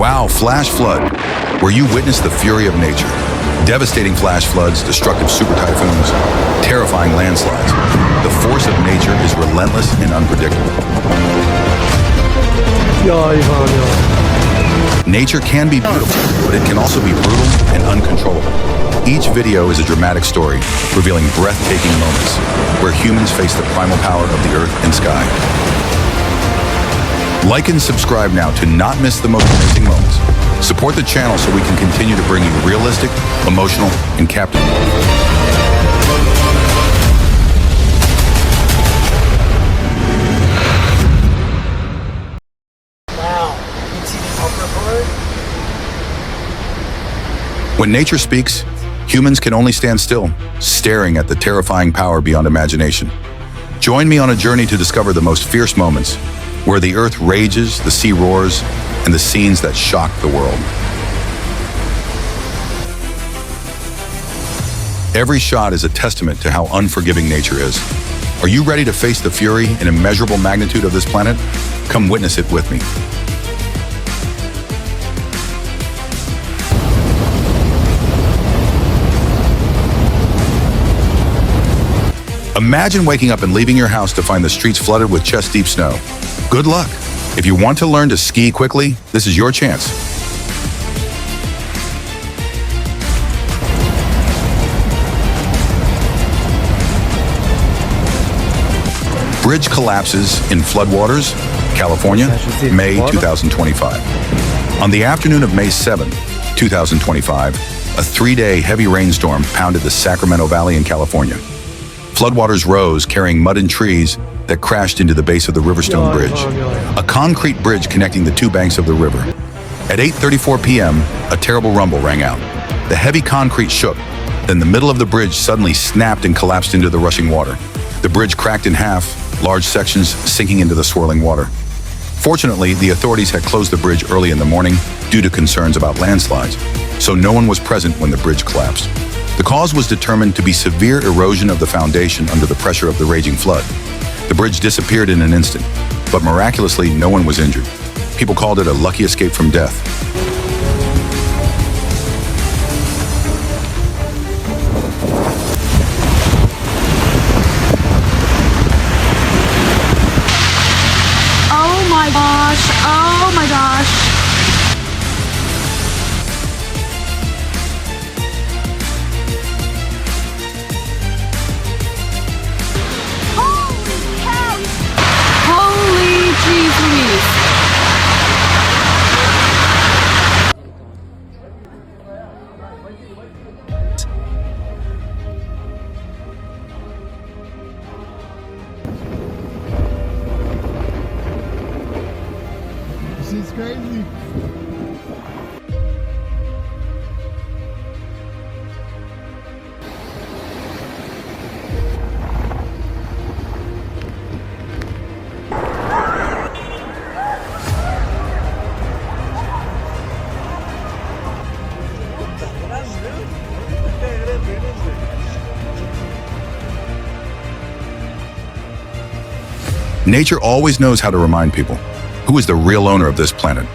Wow, flash flood, where you witness the fury of nature. Devastating flash floods, destructive super typhoons, terrifying landslides. The force of nature is relentless and unpredictable. Nature can be beautiful, but it can also be brutal and uncontrollable. Each video is a dramatic story, revealing breathtaking moments where humans face the primal power of the earth and sky. Like and subscribe now to not miss the most amazing moments. Support the channel so we can continue to bring you realistic, emotional, and captivating. When nature speaks, humans can only stand still, staring at the terrifying power beyond imagination. Join me on a journey to discover the most fierce moments, where the earth rages, the sea roars, and the scenes that shock the world. Every shot is a testament to how unforgiving nature is. Are you ready to face the fury and immeasurable magnitude of this planet? Come witness it with me. Imagine waking up and leaving your house to find the streets flooded with chest-deep snow. Good luck. If you want to learn to ski quickly, this is your chance. Bridge collapses in floodwaters, California, May 2025. On the afternoon of May 7, 2025, a three-day heavy rainstorm pounded the Sacramento Valley in California. Floodwaters rose, carrying mud and trees that crashed into the base of the Riverstone Bridge, a concrete bridge connecting the two banks of the river. At 8:34 p.m., a terrible rumble rang out. The heavy concrete shook, then the middle of the bridge suddenly snapped and collapsed into the rushing water. The bridge cracked in half, large sections sinking into the swirling water. Fortunately, the authorities had closed the bridge early in the morning due to concerns about landslides, so no one was present when the bridge collapsed. The cause was determined to be severe erosion of the foundation under the pressure of the raging flood. The bridge disappeared in an instant, but miraculously no one was injured. People called it a lucky escape from death. Oh my gosh, oh my gosh. She's crazy. Nature always knows how to remind people who is the real owner of this planet.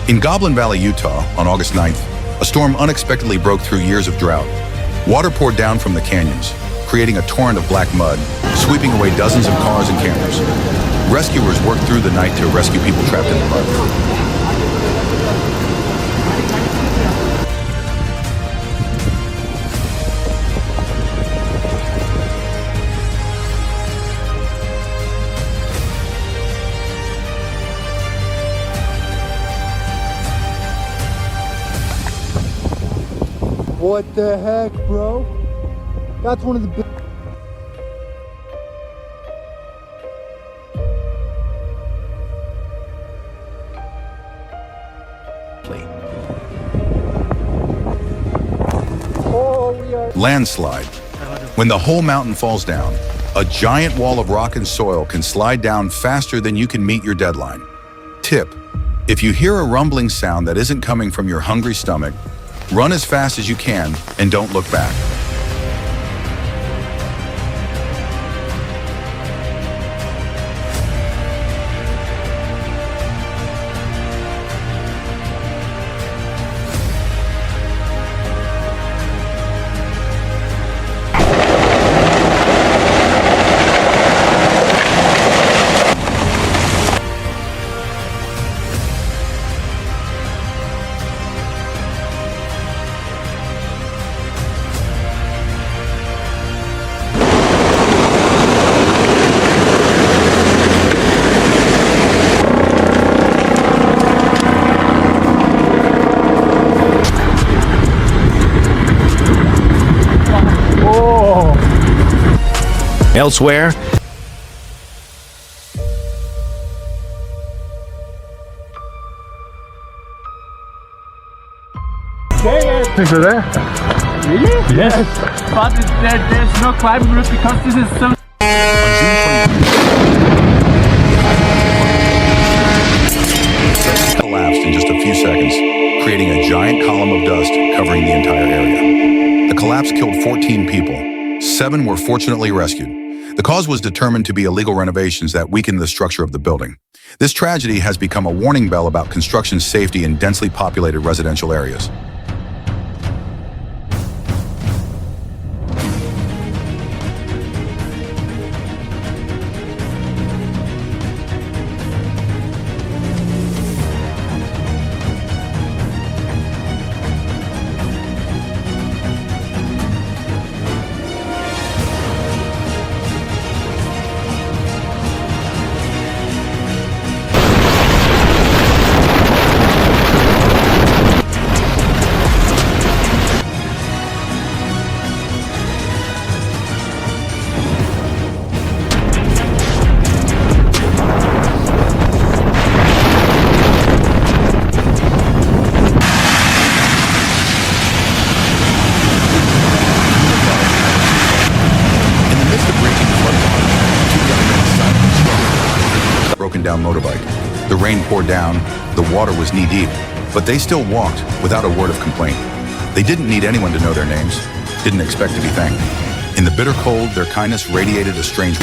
In Goblin Valley, Utah, on August 9th, a storm unexpectedly broke through years of drought. Water poured down from the canyons, creating a torrent of black mud, sweeping away dozens of cars and campers. Rescuers worked through the night to rescue people trapped in the mud. What the heck, bro? That's one of the big... Landslide. When the whole mountain falls down, a giant wall of rock and soil can slide down faster than you can meet your deadline. Tip: if you hear a rumbling sound that isn't coming from your hungry stomach, run as fast as you can and don't look back. Elsewhere, Things are there. Really? Yes. But there's no climbing route because this is so... On June 20th, collapsed in just a few seconds, creating a giant column of dust covering the entire area. The collapse killed 14 people. 7 were fortunately rescued. The cause was determined to be illegal renovations that weakened the structure of the building. This tragedy has become a warning bell about construction safety in densely populated residential areas. Down motorbike. The rain poured down, the water was knee-deep, but they still walked without a word of complaint. They didn't need anyone to know their names, didn't expect to be thanked. In the bitter cold, their kindness radiated a strange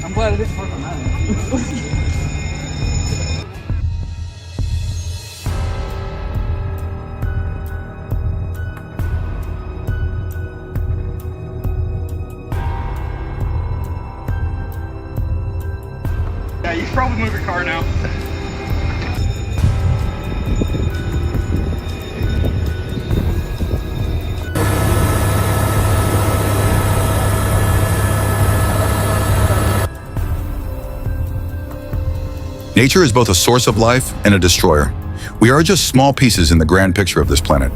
I'm glad it didn't work on that. Yeah, you should probably move your car now. Nature is both a source of life and a destroyer. We are just small pieces in the grand picture of this planet.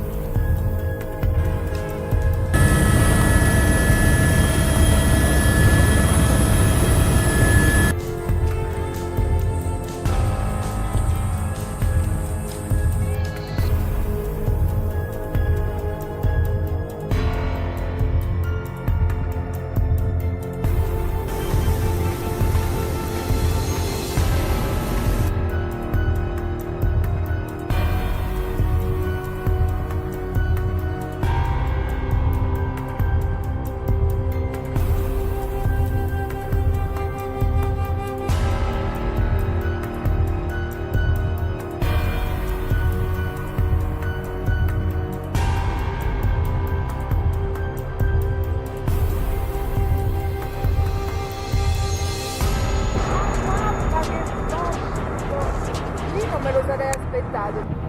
Non me lo sarei aspettato.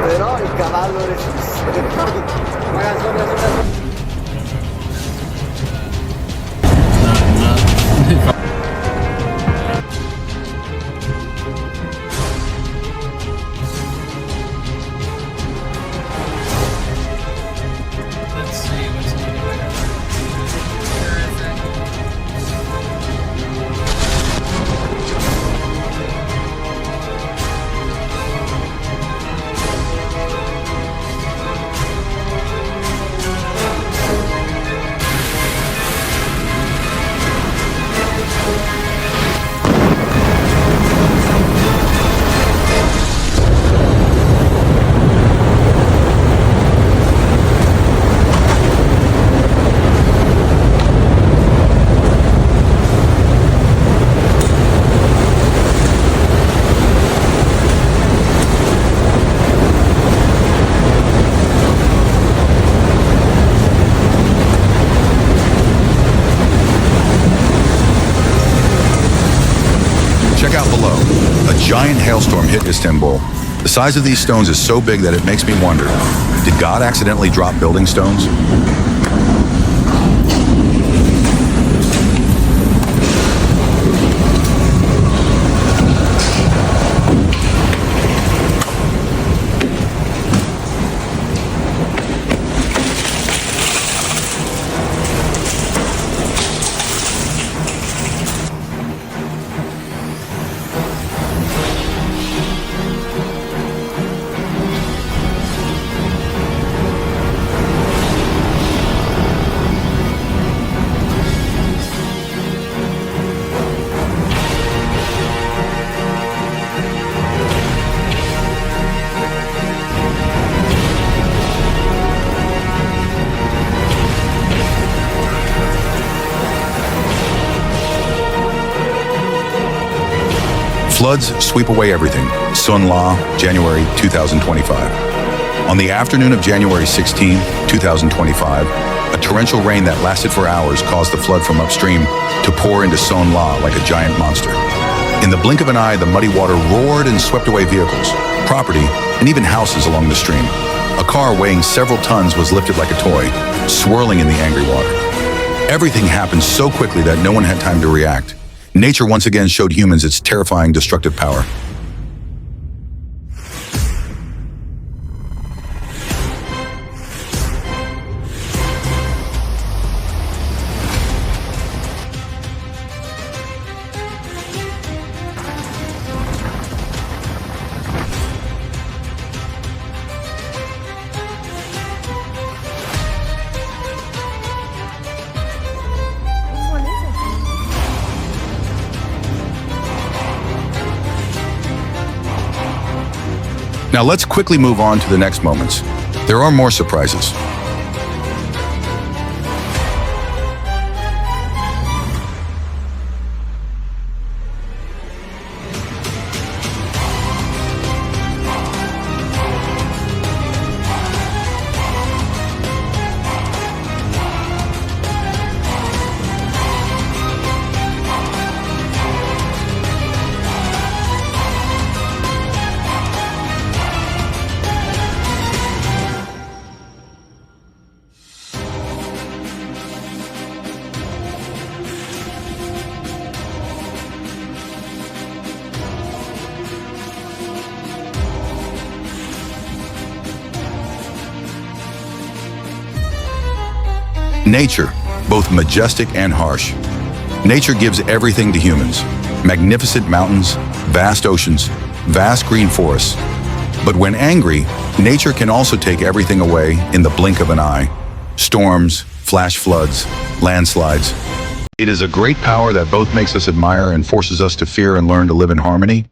Però il cavallo resiste. Guarda sopra. Check out below. A giant hailstorm hit Istanbul. The size of these stones is so big that it makes me wonder, did God accidentally drop building stones? Floods sweep away everything. Sun La, January 2025. On the afternoon of January 16, 2025, a torrential rain that lasted for hours caused the flood from upstream to pour into Son La like a giant monster. In the blink of an eye, the muddy water roared and swept away vehicles, property, and even houses along the stream. A car weighing several tons was lifted like a toy, swirling in the angry water. Everything happened so quickly that no one had time to react. Nature once again showed humans its terrifying destructive power. Now let's quickly move on to the next moments. There are more surprises. Nature, both majestic and harsh. Nature gives everything to humans. Magnificent mountains, vast oceans, vast green forests. But when angry, nature can also take everything away in the blink of an eye. Storms, flash floods, landslides. It is a great power that both makes us admire and forces us to fear and learn to live in harmony.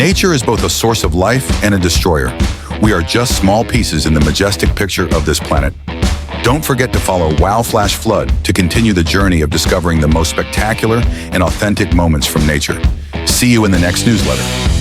Nature is both a source of life and a destroyer. We are just small pieces in the majestic picture of this planet. Don't forget to follow Wow Flash Flood to continue the journey of discovering the most spectacular and authentic moments from nature. See you in the next newsletter.